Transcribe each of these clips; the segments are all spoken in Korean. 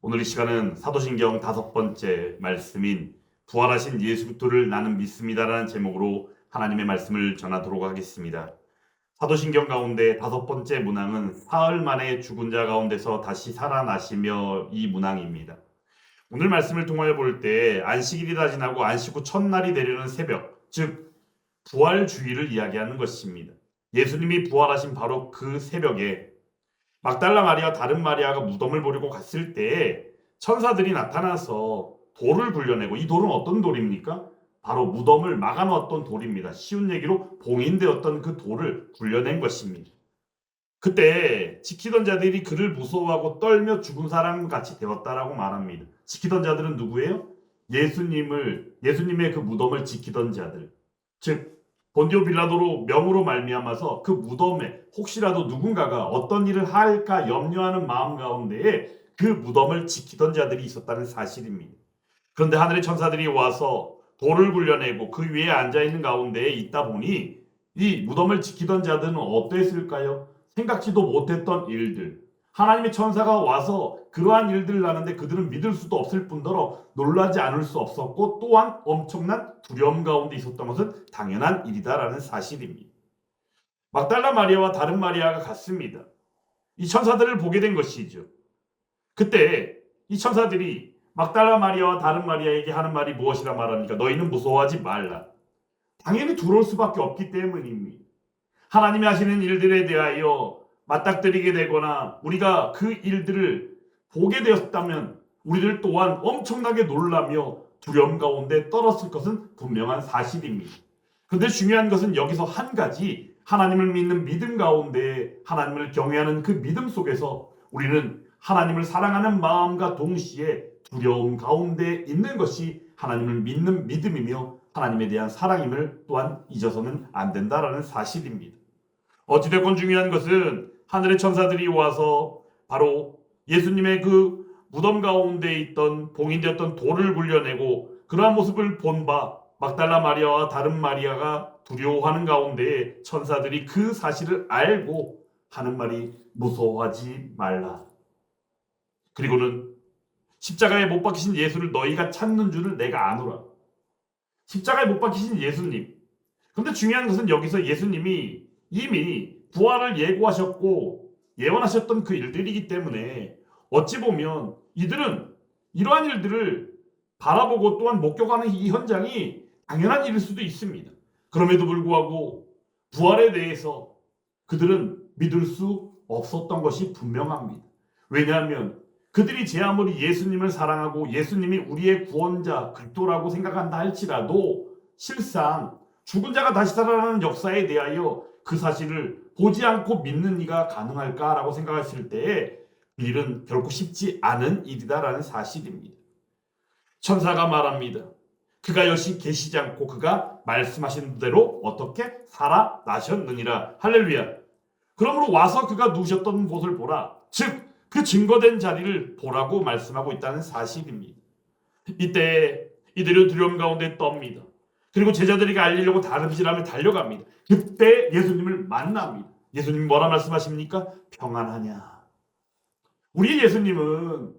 오늘 이 시간은 사도신경 5번째 말씀인 부활하신 예수 그리스도를 나는 믿습니다라는 제목으로 하나님의 말씀을 전하도록 하겠습니다. 사도신경 가운데 5번째 문항은 사흘 만에 죽은 자 가운데서 다시 살아나시며 이 문항입니다. 오늘 말씀을 통하여 볼 때 안식일이 다 지나고 안식 후 첫날이 되려는 새벽, 즉 부활주의를 이야기하는 것입니다. 예수님이 부활하신 바로 그 새벽에 막달라 마리아 다른 마리아가 무덤을 보려고 갔을 때 천사들이 나타나서 돌을 굴려내고, 이 돌은 어떤 돌입니까? 바로 무덤을 막아놓았던 돌입니다. 쉬운 얘기로 봉인되었던 그 돌을 굴려낸 것입니다. 그때 지키던 자들이 그를 무서워하고 떨며 죽은 사람 같이 되었다라고 말합니다. 지키던 자들은 누구예요? 예수님의 그 무덤을 지키던 자들, 즉 본디오 빌라도로 명으로 말미암아서 그 무덤에 혹시라도 누군가가 어떤 일을 할까 염려하는 마음 가운데에 그 무덤을 지키던 자들이 있었다는 사실입니다. 그런데 하늘의 천사들이 와서 돌을 굴려내고 그 위에 앉아있는 가운데에 있다 보니 이 무덤을 지키던 자들은 어땠을까요? 생각지도 못했던 일들, 하나님의 천사가 와서 그러한 일들을 하는데 그들은 믿을 수도 없을 뿐더러 놀라지 않을 수 없었고, 또한 엄청난 두려움 가운데 있었던 것은 당연한 일이다라는 사실입니다. 막달라 마리아와 다른 마리아가 같습니다. 이 천사들을 보게 된 것이죠. 그때 이 천사들이 막달라 마리아와 다른 마리아에게 하는 말이 무엇이라 말합니까? 너희는 무서워하지 말라. 당연히 두려울 수밖에 없기 때문입니다. 하나님이 하시는 일들에 대하여 맞닥뜨리게 되거나 우리가 그 일들을 보게 되었다면 우리들 또한 엄청나게 놀라며 두려움 가운데 떨었을 것은 분명한 사실입니다. 그런데 중요한 것은 여기서 한 가지, 하나님을 믿는 믿음 가운데 하나님을 경외하는 그 믿음 속에서 우리는 하나님을 사랑하는 마음과 동시에 두려움 가운데 있는 것이 하나님을 믿는 믿음이며 하나님에 대한 사랑임을 또한 잊어서는 안 된다라는 사실입니다. 어찌됐건 중요한 것은 하늘의 천사들이 와서 바로 예수님의 그 무덤 가운데 있던 봉인되었던 돌을 굴려내고 그러한 모습을 본 바 막달라 마리아와 다른 마리아가 두려워하는 가운데 천사들이 그 사실을 알고 하는 말이 무서워하지 말라. 그리고는 십자가에 못 박히신 예수를 너희가 찾는 줄을 내가 아노라. 십자가에 못 박히신 예수님. 그런데 중요한 것은 여기서 예수님이 이미 부활을 예고하셨고 예언하셨던 그 일들이기 때문에 어찌 보면 이들은 이러한 일들을 바라보고 또한 목격하는 이 현장이 당연한 일일 수도 있습니다. 그럼에도 불구하고 부활에 대해서 그들은 믿을 수 없었던 것이 분명합니다. 왜냐하면 그들이 제 아무리 예수님을 사랑하고 예수님이 우리의 구원자 그리스도라고 생각한다 할지라도 실상 죽은 자가 다시 살아나는 역사에 대하여 그 사실을 보지 않고 믿는 이가 가능할까라고 생각했을 때에 그 일은 결코 쉽지 않은 일이다라는 사실입니다. 천사가 말합니다. 그가 여시 계시지 않고 그가 말씀하신 대로 어떻게 살아나셨느니라. 할렐루야. 그러므로 와서 그가 누우셨던 곳을 보라. 즉 그 증거된 자리를 보라고 말씀하고 있다는 사실입니다. 이때 이들은 두려움 가운데 떱니다. 그리고 제자들에게 알리려고 다름질하며 달려갑니다. 그때 예수님을 만납니다. 예수님이 뭐라 말씀하십니까? 평안하냐. 우리 예수님은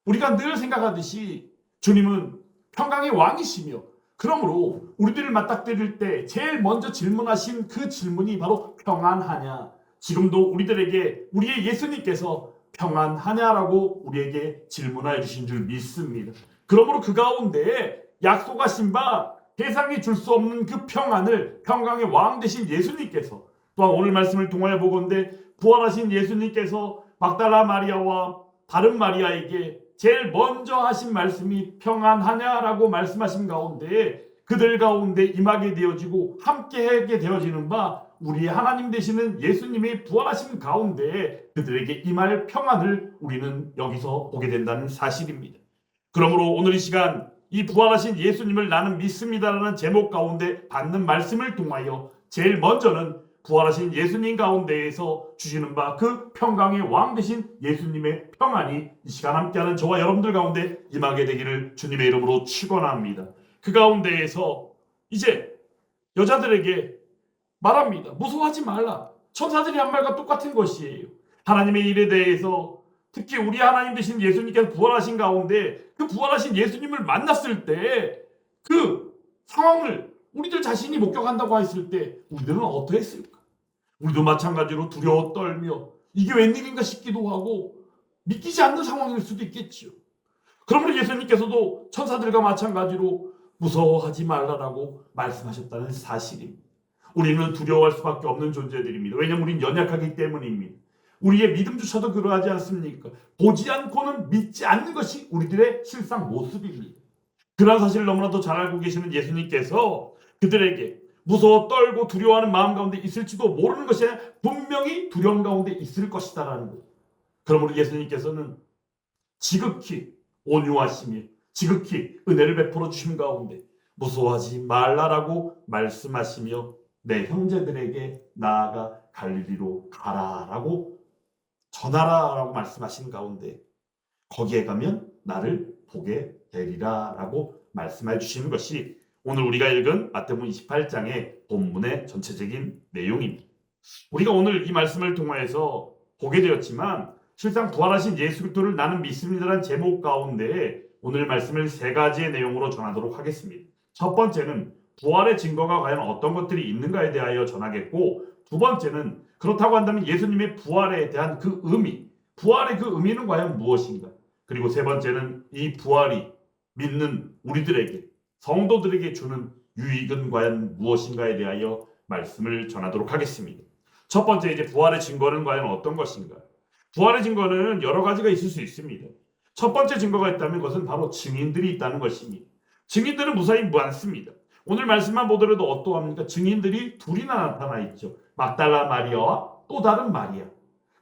우리가 늘 생각하듯이 주님은 평강의 왕이시며, 그러므로 우리들을 맞닥뜨릴 때 제일 먼저 질문하신 그 질문이 바로 평안하냐. 지금도 우리들에게 우리의 예수님께서 평안하냐라고 우리에게 질문하여 주신 줄 믿습니다. 그러므로 그 가운데 약속하신 바 세상이 줄 수 없는 그 평안을 평강의 왕 되신 예수님께서, 또한 오늘 말씀을 통하여 보건대 부활하신 예수님께서 막달라 마리아와 다른 마리아에게 제일 먼저 하신 말씀이 평안하냐라고 말씀하신 가운데 그들 가운데 임하게 되어지고 함께하게 되어지는 바 우리의 하나님 되시는 예수님이 부활하신 가운데 그들에게 임할 평안을 우리는 여기서 보게 된다는 사실입니다. 그러므로 오늘 이 시간 이 부활하신 예수님을 나는 믿습니다라는 제목 가운데 받는 말씀을 통하여 제일 먼저는 부활하신 예수님 가운데에서 주시는 바 그 평강의 왕 되신 예수님의 평안이 이 시간 함께하는 저와 여러분들 가운데 임하게 되기를 주님의 이름으로 축원합니다. 그 가운데에서 이제 여자들에게 말합니다. 무서워하지 말라. 천사들이 한 말과 똑같은 것이에요. 하나님의 일에 대해서 특히 우리 하나님 되신 예수님께서 부활하신 가운데 그 부활하신 예수님을 만났을 때 그 상황을 우리들 자신이 목격한다고 했을 때 우리들은 어떠했을까? 우리도 마찬가지로 두려워 떨며 이게 웬일인가 싶기도 하고 믿기지 않는 상황일 수도 있겠지요. 그러므로 예수님께서도 천사들과 마찬가지로 무서워하지 말라라고 말씀하셨다는 사실입니다. 우리는 두려워할 수밖에 없는 존재들입니다. 왜냐하면 우리는 연약하기 때문입니다. 우리의 믿음조차도 그러하지 않습니까? 보지 않고는 믿지 않는 것이 우리들의 실상 모습입니다. 그런 사실을 너무나도 잘 알고 계시는 예수님께서 그들에게 무서워 떨고 두려워하는 마음 가운데 있을지도 모르는 것이 아니라 분명히 두려움 가운데 있을 것이다라는 것. 그러므로 예수님께서는 지극히 온유하시며 지극히 은혜를 베풀어 주심 가운데 무서워하지 말라라고 말씀하시며 내 형제들에게 나아가 갈릴리로 가라라고 전하라라고 말씀하신 가운데 거기에 가면 나를 보게 되리라라고 말씀해 주시는 것이 오늘 우리가 읽은 마태복음 28장의 본문의 전체적인 내용입니다. 우리가 오늘 이 말씀을 통하여서 보게 되었지만 실상 부활하신 예수 그리스도를 나는 믿습니다라는 제목 가운데 오늘 말씀을 세 가지의 내용으로 전하도록 하겠습니다. 첫 번째는 부활의 증거가 과연 어떤 것들이 있는가에 대하여 전하겠고, 두 번째는 그렇다고 한다면 예수님의 부활에 대한 그 의미, 부활의 그 의미는 과연 무엇인가, 그리고 세 번째는 이 부활이 믿는 우리들에게, 성도들에게 주는 유익은 과연 무엇인가에 대하여 말씀을 전하도록 하겠습니다. 첫 번째, 이제 부활의 증거는 과연 어떤 것인가? 부활의 증거는 여러 가지가 있을 수 있습니다. 첫 번째 증거가 있다면 그것은 바로 증인들이 있다는 것입니다. 증인들은 무사히 많습니다. 오늘 말씀만 보더라도 어떠합니까? 증인들이 둘이나 나타나 있죠. 막달라 마리아와 또 다른 마리아.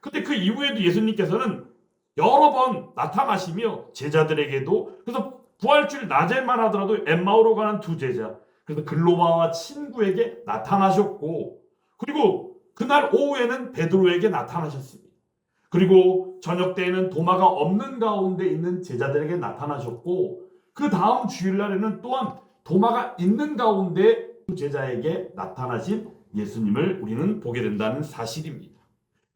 근데 그 이후에도 예수님께서는 여러 번 나타나시며 제자들에게도, 그래서 부활주일 낮에만 하더라도 엠마오로 가는 두 제자, 그래서 글로바와 친구에게 나타나셨고, 그리고 그날 오후에는 베드로에게 나타나셨습니다. 그리고 저녁 때에는 도마가 없는 가운데 있는 제자들에게 나타나셨고, 그 다음 주일날에는 또한 도마가 있는 가운데 그 제자에게 나타나신 예수님을 우리는 보게 된다는 사실입니다.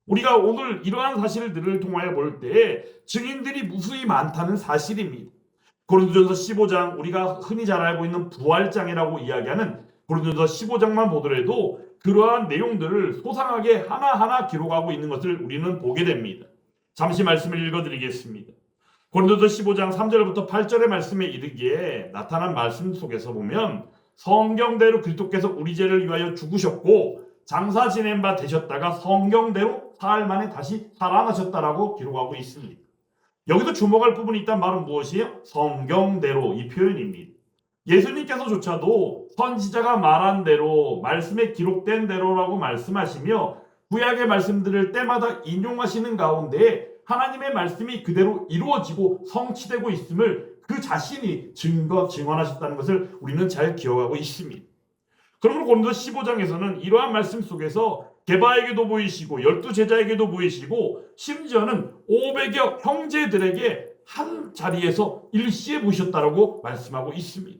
우리가 오늘 이러한 사실들을 통하여 볼 때 증인들이 무수히 많다는 사실입니다. 고린도전서 15장, 우리가 흔히 잘 알고 있는 부활장이라고 이야기하는 고린도전서 15장만 보더라도 그러한 내용들을 소상하게 하나하나 기록하고 있는 것을 우리는 보게 됩니다. 잠시 말씀을 읽어드리겠습니다. 고린도서 15장 3절부터 8절의 말씀에 이르기에 나타난 말씀 속에서 보면 성경대로 그리스도께서 우리 죄를 위하여 죽으셨고 장사 지낸 바 되셨다가 성경대로 사흘 만에 다시 살아나셨다라고 기록하고 있습니다. 여기서 주목할 부분이 있단 말은 무엇이에요? 성경대로, 이 표현입니다. 예수님께서조차도 선지자가 말한 대로, 말씀에 기록된 대로라고 말씀하시며 구약의 말씀들을 때마다 인용하시는 가운데 하나님의 말씀이 그대로 이루어지고 성취되고 있음을 그 자신이 증언하셨다는 것을 우리는 잘 기억하고 있습니다. 그러므로 고린도서 15장에서는 이러한 말씀 속에서 게바에게도 보이시고 12제자에게도 보이시고 심지어는 500여 형제들에게 한 자리에서 일시에 보이셨다라고 말씀하고 있습니다.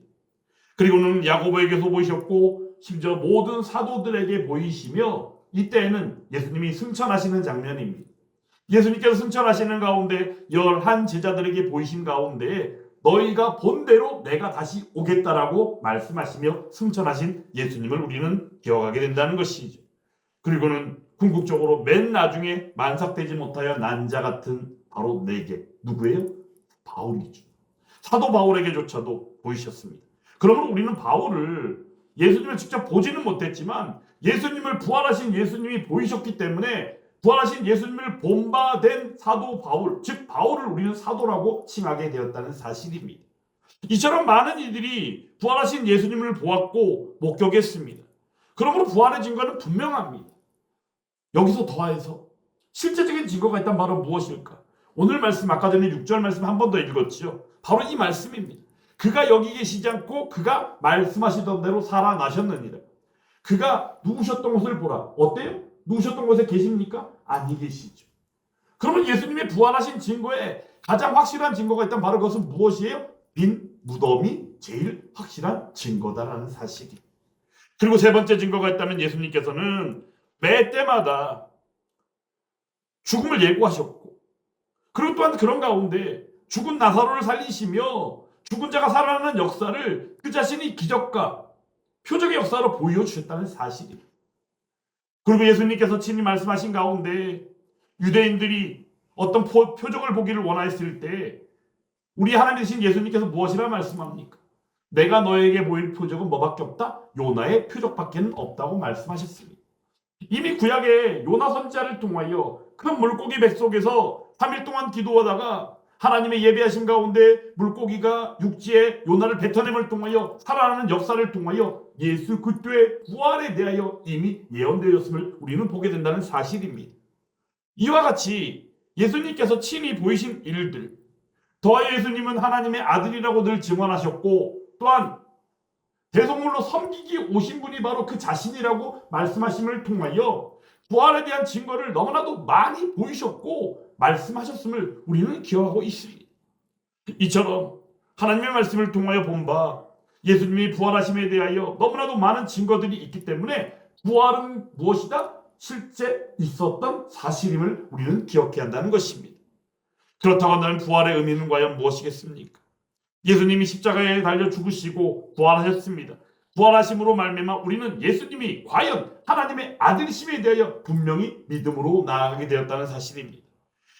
그리고는 야고보에게도 보이셨고 심지어 모든 사도들에게 보이시며 이때에는 예수님이 승천하시는 장면입니다. 예수님께서 승천하시는 가운데 11제자들에게 보이신 가운데 너희가 본 대로 내가 다시 오겠다라고 말씀하시며 승천하신 예수님을 우리는 기억하게 된다는 것이죠. 그리고는 궁극적으로 맨 나중에 만삭되지 못하여 난 자 같은 바로 내게, 누구예요? 바울이죠. 사도 바울에게조차도 보이셨습니다. 그러므로 우리는 바울을, 예수님을 직접 보지는 못했지만 예수님을, 부활하신 예수님이 보이셨기 때문에 부활하신 예수님을 본받은 사도 바울, 즉 바울을 우리는 사도라고 칭하게 되었다는 사실입니다. 이처럼 많은 이들이 부활하신 예수님을 보았고 목격했습니다. 그러므로 부활의 증거는 분명합니다. 여기서 더해서 실제적인 증거가 있단 말은 무엇일까? 오늘 말씀, 아까 전에 6절 말씀 한 번 더 읽었지요. 바로 이 말씀입니다. 그가 여기 계시지 않고 그가 말씀하시던 대로 살아나셨느니라. 그가 누우셨던 곳을 보라. 어때요? 누우셨던 곳에 계십니까? 아니 계시죠. 그러면 예수님의 부활하신 증거에 가장 확실한 증거가 있다면 바로 그것은 무엇이에요? 빈 무덤이 제일 확실한 증거다라는 사실이. 그리고 세 번째 증거가 있다면 예수님께서는 매 때마다 죽음을 예고하셨고 그리고 또한 그런 가운데 죽은 나사로를 살리시며 죽은 자가 살아나는 역사를 그 자신이 기적과 표적의 역사로 보여주셨다는 사실입니다. 그리고 예수님께서 친히 말씀하신 가운데 유대인들이 어떤 표적을 보기를 원하였을 때 우리 하나님 되신 예수님께서 무엇이라 말씀합니까? 내가 너에게 보일 표적은 뭐밖에 없다? 요나의 표적밖에 없다고 말씀하셨습니다. 이미 구약에 요나 선지자를 통하여 큰 물고기 뱃속에서 3일 동안 기도하다가 하나님의 예비하신 가운데 물고기가 육지에 요나를 뱉어냄을 통하여 살아나는 역사를 통하여 예수 그리스도의 부활에 대하여 이미 예언되었음을 우리는 보게 된다는 사실입니다. 이와 같이 예수님께서 친히 보이신 일들, 더하여 예수님은 하나님의 아들이라고 늘 증언하셨고 또한 대속물로 섬기기 오신 분이 바로 그 자신이라고 말씀하심을 통하여 부활에 대한 증거를 너무나도 많이 보이셨고 말씀하셨음을 우리는 기억하고 있습니다. 이처럼 하나님의 말씀을 통하여 본 바 예수님이 부활하심에 대하여 너무나도 많은 증거들이 있기 때문에 부활은 무엇이다? 실제 있었던 사실임을 우리는 기억해야 한다는 것입니다. 그렇다고 한다면 부활의 의미는 과연 무엇이겠습니까? 예수님이 십자가에 달려 죽으시고 부활하셨습니다. 부활하심으로 말미암아 우리는 예수님이 과연 하나님의 아들이심에 대하여 분명히 믿음으로 나아가게 되었다는 사실입니다.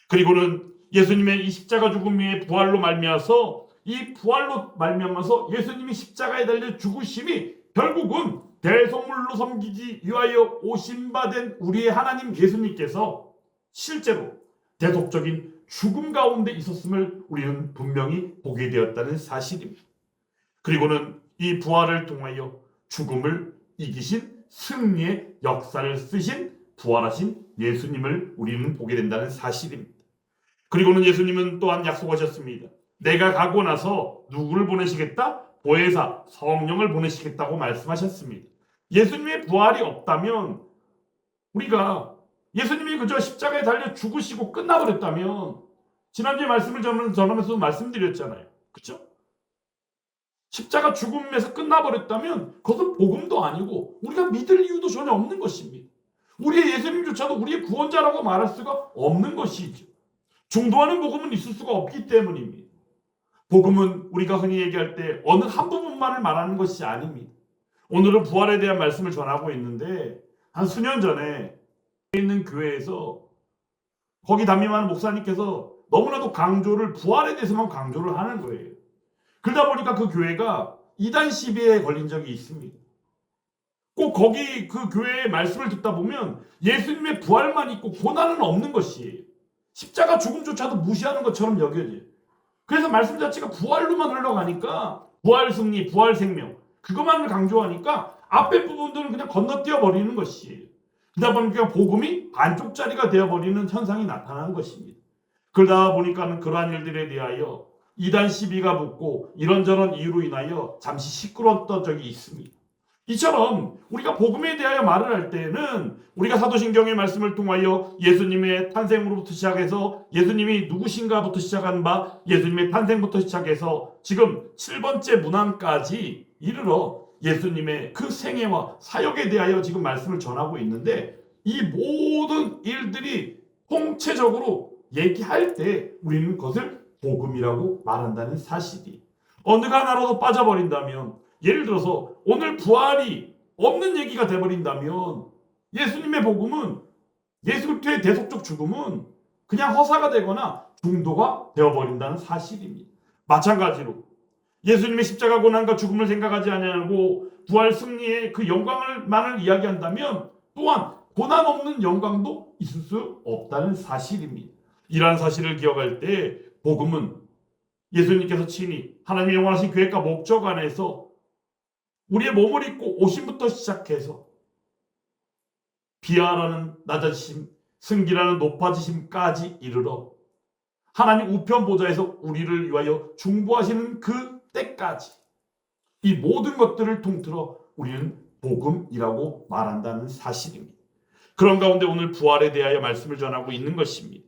그리고는 예수님의 이 십자가 죽음의 부활로 말미암아서 이 부활로 말미암아서 예수님이 십자가에 달려 죽으심이 결국은 대속물로 섬기기 위하여 오신 바 된 우리의 하나님 예수님께서 실제로 대속적인 죽음 가운데 있었음을 우리는 분명히 보게 되었다는 사실입니다. 그리고는 이 부활을 통하여 죽음을 이기신 승리의 역사를 쓰신 부활하신 예수님을 우리는 보게 된다는 사실입니다. 그리고는 예수님은 또한 약속하셨습니다. 내가 가고 나서 누구를 보내시겠다? 보혜사 성령을 보내시겠다고 말씀하셨습니다. 예수님의 부활이 없다면 우리가 예수님이 그저 십자가에 달려 죽으시고 끝나버렸다면 지난주에 말씀을 전하면서 말씀드렸잖아요. 그렇죠? 십자가 죽음에서 끝나버렸다면 그것은 복음도 아니고 우리가 믿을 이유도 전혀 없는 것입니다. 우리의 예수님조차도 우리의 구원자라고 말할 수가 없는 것이죠. 중도하는 복음은 있을 수가 없기 때문입니다. 복음은 우리가 흔히 얘기할 때 어느 한 부분만을 말하는 것이 아닙니다. 오늘은 부활에 대한 말씀을 전하고 있는데 한 수년 전에 있는 교회에서 거기 담임하는 목사님께서 너무나도 부활에 대해서만 강조를 하는 거예요. 그러다 보니까 그 교회가 이단 시비에 걸린 적이 있습니다. 꼭 거기 그 교회의 말씀을 듣다 보면 예수님의 부활만 있고 고난은 없는 것이에요. 십자가 죽음조차도 무시하는 것처럼 여겨져요. 그래서 말씀 자체가 부활로만 흘러가니까 부활 승리, 부활 생명 그것만을 강조하니까 앞에 부분들은 그냥 건너뛰어 버리는 것이에요. 그러다 보니까 복음이 반쪽짜리가 되어버리는 현상이 나타나는 것입니다. 그러다 보니까 그러한 일들에 대하여 이단 시비가 붙고 이런저런 이유로 인하여 잠시 시끄러웠던 적이 있습니다. 이처럼 우리가 복음에 대하여 말을 할 때는 우리가 사도신경의 말씀을 통하여 예수님의 탄생으로부터 시작해서 예수님이 누구신가부터 시작한 바 예수님의 탄생부터 시작해서 지금 7번째 문안까지 이르러 예수님의 그 생애와 사역에 대하여 지금 말씀을 전하고 있는데 이 모든 일들이 통체적으로 얘기할 때 우리는 그것을 복음이라고 말한다는 사실이 어느가 하나라도 빠져버린다면 예를 들어서 오늘 부활이 없는 얘기가 돼버린다면 예수님의 복음은 예수 그리스도의 대속적 죽음은 그냥 허사가 되거나 중도가 되어버린다는 사실입니다. 마찬가지로 예수님의 십자가 고난과 죽음을 생각하지 아니하고 부활 승리의 그 영광을만을 이야기한다면 또한 고난 없는 영광도 있을 수 없다는 사실입니다. 이러한 사실을 기억할 때 복음은 예수님께서 친히 하나님의 영원하신 계획과 목적 안에서 우리의 몸을 입고 오심부터 시작해서 비하라는 낮아지심, 승기라는 높아지심까지 이르러 하나님 우편 보좌에서 우리를 위하여 중보하시는 그 때까지 이 모든 것들을 통틀어 우리는 복음이라고 말한다는 사실입니다. 그런 가운데 오늘 부활에 대하여 말씀을 전하고 있는 것입니다.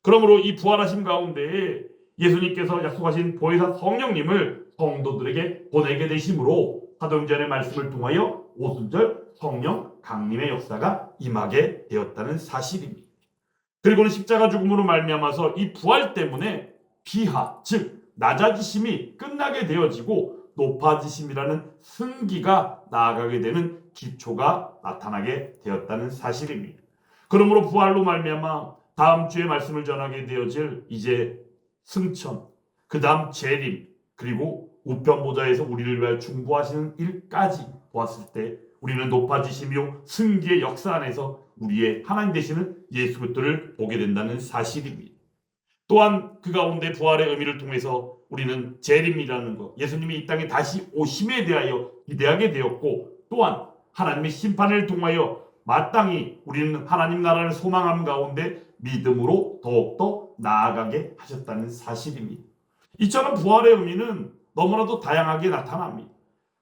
그러므로 이 부활하심 가운데 예수님께서 약속하신 보혜사 성령님을 성도들에게 보내게 되심으로 사도행전의 말씀을 통하여 오순절 성령 강림의 역사가 임하게 되었다는 사실입니다. 그리고는 십자가 죽음으로 말미암아서 이 부활 때문에 비하, 즉 낮아지심이 끝나게 되어지고 높아지심이라는 승기가 나아가게 되는 기초가 나타나게 되었다는 사실입니다. 그러므로 부활로 말미암아 다음 주에 말씀을 전하게 되어질 이제 승천, 그 다음 재림, 그리고 우편보좌에서 우리를 위하여 중보하시는 일까지 보았을 때 우리는 높아지시며 승기의 역사 안에서 우리의 하나님 되시는 예수 그리스도를 보게 된다는 사실입니다. 또한 그 가운데 부활의 의미를 통해서 우리는 재림이라는 것, 예수님이 이 땅에 다시 오심에 대하여 기대하게 되었고, 또한 하나님의 심판을 통하여 마땅히 우리는 하나님 나라를 소망함 가운데 믿음으로 더욱더 나아가게 하셨다는 사실입니다. 이처럼 부활의 의미는 너무나도 다양하게 나타납니다.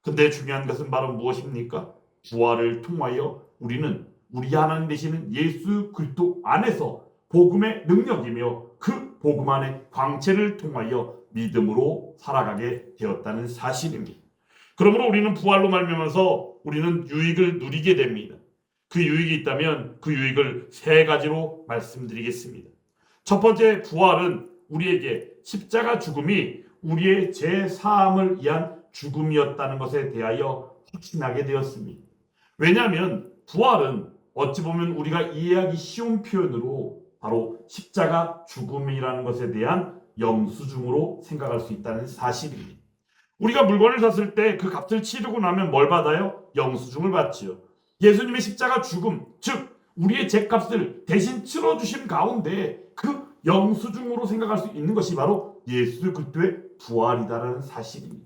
근데 중요한 것은 바로 무엇입니까? 부활을 통하여 우리는 우리 하나님 되시는 예수 그리스도 안에서 복음의 능력이며 그 복음 안의 광채를 통하여 믿음으로 살아가게 되었다는 사실입니다. 그러므로 우리는 부활로 말미암아서 우리는 유익을 누리게 됩니다. 그 유익이 있다면 그 유익을 세 가지로 말씀드리겠습니다. 첫 번째, 부활은 우리에게 십자가 죽음이 우리의 죄사함을 위한 죽음이었다는 것에 대하여 확신하게 되었습니다. 왜냐하면 부활은 어찌 보면 우리가 이해하기 쉬운 표현으로 바로 십자가 죽음이라는 것에 대한 영수증으로 생각할 수 있다는 사실입니다. 우리가 물건을 샀을 때 그 값을 치르고 나면 뭘 받아요? 영수증을 받지요. 예수님의 십자가 죽음, 즉 우리의 죄값을 대신 치러주신 가운데 그 영수증으로 생각할 수 있는 것이 바로 예수 그리스도의 부활이다라는 사실입니다.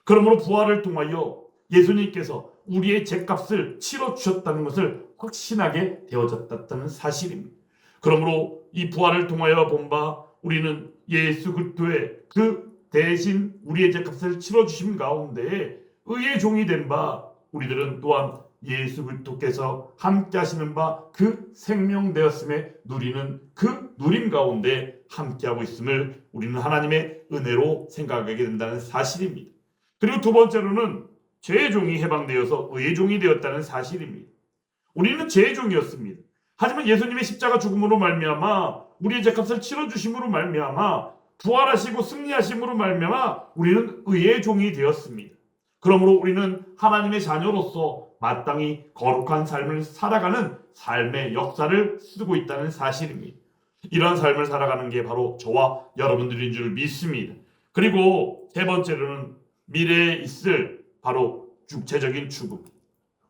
그러므로 부활을 통하여 예수님께서 우리의 죄값을 치러주셨다는 것을 확신하게 되어졌다는 사실입니다. 그러므로 이 부활을 통하여 본 바 우리는 예수 그리스도의 그 대신 우리의 죄값을 치러주심 가운데 의의 종이 된 바 우리들은 또한 예수 그리스도께서 함께 하시는 바 그 생명되었음에 누리는 그 누림 가운데 함께하고 있음을 우리는 하나님의 은혜로 생각하게 된다는 사실입니다. 그리고 두 번째로는 죄의 종이 해방되어서 의의 종이 되었다는 사실입니다. 우리는 죄의 종이었습니다. 하지만 예수님의 십자가 죽음으로 말미암아 우리의 죄값을 치러주심으로 말미암아 부활하시고 승리하심으로 말미암아 우리는 의의 종이 되었습니다. 그러므로 우리는 하나님의 자녀로서 마땅히 거룩한 삶을 살아가는 삶의 역사를 쓰고 있다는 사실입니다. 이런 삶을 살아가는 게 바로 저와 여러분들인 줄 믿습니다. 그리고 세 번째로는 미래에 있을 바로 육체적인 죽음.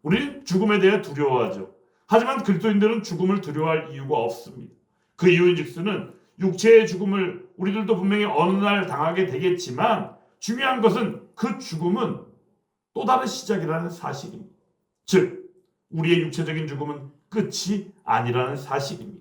우리는 죽음에 대해 두려워하죠. 하지만 그리스도인들은 죽음을 두려워할 이유가 없습니다. 그 이유인즉슨은 육체의 죽음을 우리들도 분명히 어느 날 당하게 되겠지만 중요한 것은 그 죽음은 또 다른 시작이라는 사실입니다. 즉 우리의 육체적인 죽음은 끝이 아니라는 사실입니다.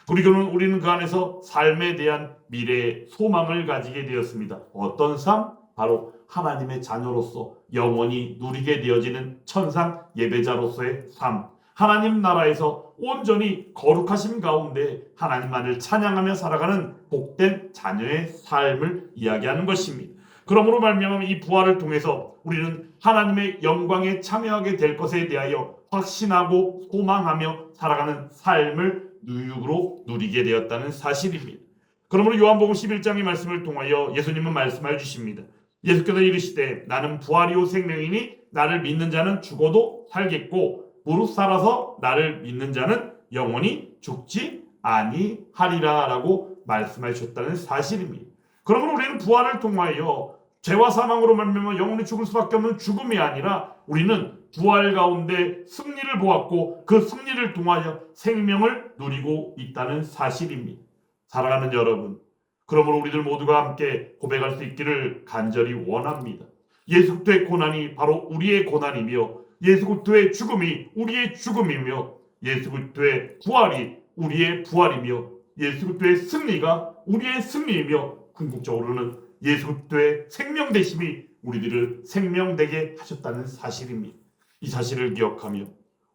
그리고는 우리는 그 안에서 삶에 대한 미래의 소망을 가지게 되었습니다. 어떤 삶? 바로 하나님의 자녀로서 영원히 누리게 되어지는 천상 예배자로서의 삶. 하나님 나라에서 온전히 거룩하심 가운데 하나님만을 찬양하며 살아가는 복된 자녀의 삶을 이야기하는 것입니다. 그러므로 말미암아 이 부활을 통해서 우리는 하나님의 영광에 참여하게 될 것에 대하여 확신하고 소망하며 살아가는 삶을 유익으로 누리게 되었다는 사실입니다. 그러므로 요한복음 11장의 말씀을 통하여 예수님은 말씀하여 주십니다. 예수께서 이르시되 나는 부활이요 생명이니 나를 믿는 자는 죽어도 살겠고 무릇 살아서 나를 믿는 자는 영원히 죽지 아니하리라 라고 말씀하여 주셨다는 사실입니다. 그러므로 우리는 부활을 통하여 죄와 사망으로 말미암아 영원히 죽을 수밖에 없는 죽음이 아니라 우리는 부활 가운데 승리를 보았고 그 승리를 통하여 생명을 누리고 있다는 사실입니다. 사랑하는 여러분, 그러므로 우리들 모두가 함께 고백할 수 있기를 간절히 원합니다. 예수 그리스도의 고난이 바로 우리의 고난이며 예수 그리스도의 죽음이 우리의 죽음이며 예수 그리스도의 부활이 우리의 부활이며 예수 그리스도의 승리가 우리의 승리이며 궁극적으로는 예수 그리스도의 생명 되심이 우리들을 생명되게 하셨다는 사실입니다. 이 사실을 기억하며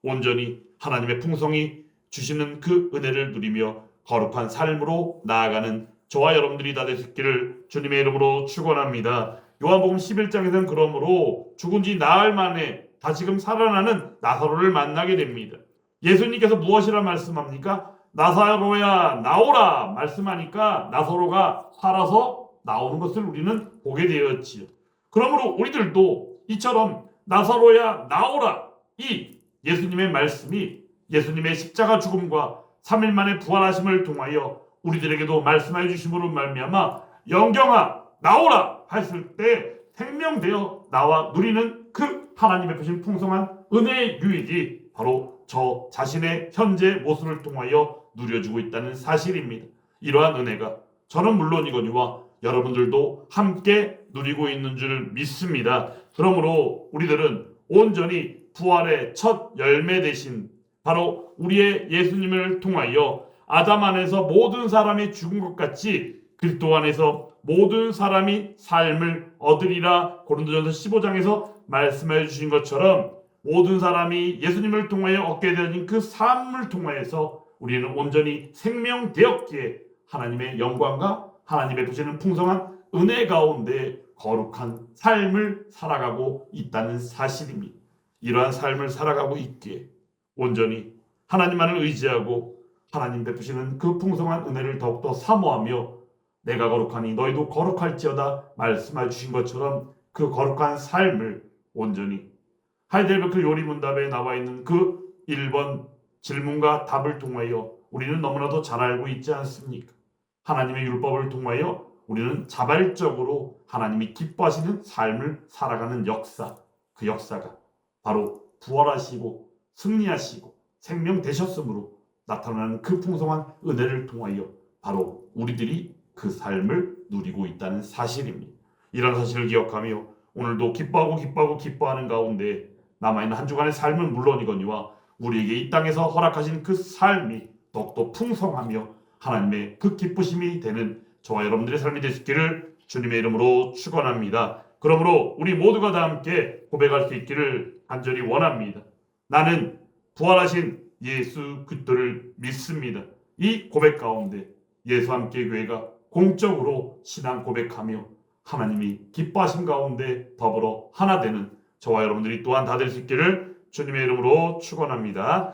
온전히 하나님의 풍성이 주시는 그 은혜를 누리며 거룩한 삶으로 나아가는 저와 여러분들이 다 되시기를 주님의 이름으로 축원합니다. 요한복음 11장에서는 그러므로 죽은 지 나흘 만에 다시금 살아나는 나사로를 만나게 됩니다. 예수님께서 무엇이라 말씀합니까? 나사로야 나오라 말씀하니까 나사로가 살아서 나오는 것을 우리는 보게 되었지요. 그러므로 우리들도 이처럼 나사로야 나오라, 이 예수님의 말씀이 예수님의 십자가 죽음과 3일 만에 부활하심을 통하여 우리들에게도 말씀하여 주심으로 말미암아 영경아 나오라 했을 때 생명되어 나와 누리는 그 하나님의 베푸신 풍성한 은혜의 유익이 바로 저 자신의 현재 모습을 통하여 누려지고 있다는 사실입니다. 이러한 은혜가 저는 물론이거니와 여러분들도 함께 누리고 있는 줄 믿습니다. 그러므로 우리들은 온전히 부활의 첫 열매 되신 바로 우리의 예수님을 통하여 아담 안에서 모든 사람이 죽은 것 같이 그리스도 안에서 모든 사람이 삶을 얻으리라 고린도전서 15장에서 말씀해 주신 것처럼 모든 사람이 예수님을 통하여 얻게 되어진 그 삶을 통하여서 우리는 온전히 생명되었기에 하나님의 영광과 하나님의 베푸시는 풍성한 은혜 가운데 거룩한 삶을 살아가고 있다는 사실입니다. 이러한 삶을 살아가고 있기에 온전히 하나님만을 의지하고 하나님 베푸시는 그 풍성한 은혜를 더욱더 사모하며 내가 거룩하니 너희도 거룩할지어다 말씀해 주신 것처럼 그 거룩한 삶을 온전히 하이델베르크 요리문답에 나와 있는 그 1번 질문과 답을 통하여 우리는 너무나도 잘 알고 있지 않습니까? 하나님의 율법을 통하여 우리는 자발적으로 하나님이 기뻐하시는 삶을 살아가는 역사, 그 역사가 바로 부활하시고 승리하시고 생명 되셨으므로 나타나는 그 풍성한 은혜를 통하여 바로 우리들이 그 삶을 누리고 있다는 사실입니다. 이런 사실을 기억하며 오늘도 기뻐하는 가운데 남아있는 한 주간의 삶은 물론이거니와 우리에게 이 땅에서 허락하신 그 삶이 더욱더 풍성하며 하나님의 그 기쁘심이 되는 저와 여러분들의 삶이 되시기를 주님의 이름으로 축원합니다. 그러므로 우리 모두가 다 함께 고백할 수 있기를 간절히 원합니다. 나는 부활하신 예수 그리스도를 믿습니다. 이 고백 가운데 예수 함께 교회가 공적으로 신앙 고백하며 하나님이 기뻐하신 가운데 더불어 하나 되는 저와 여러분들이 또한 다 될 수 있기를 주님의 이름으로 축원합니다.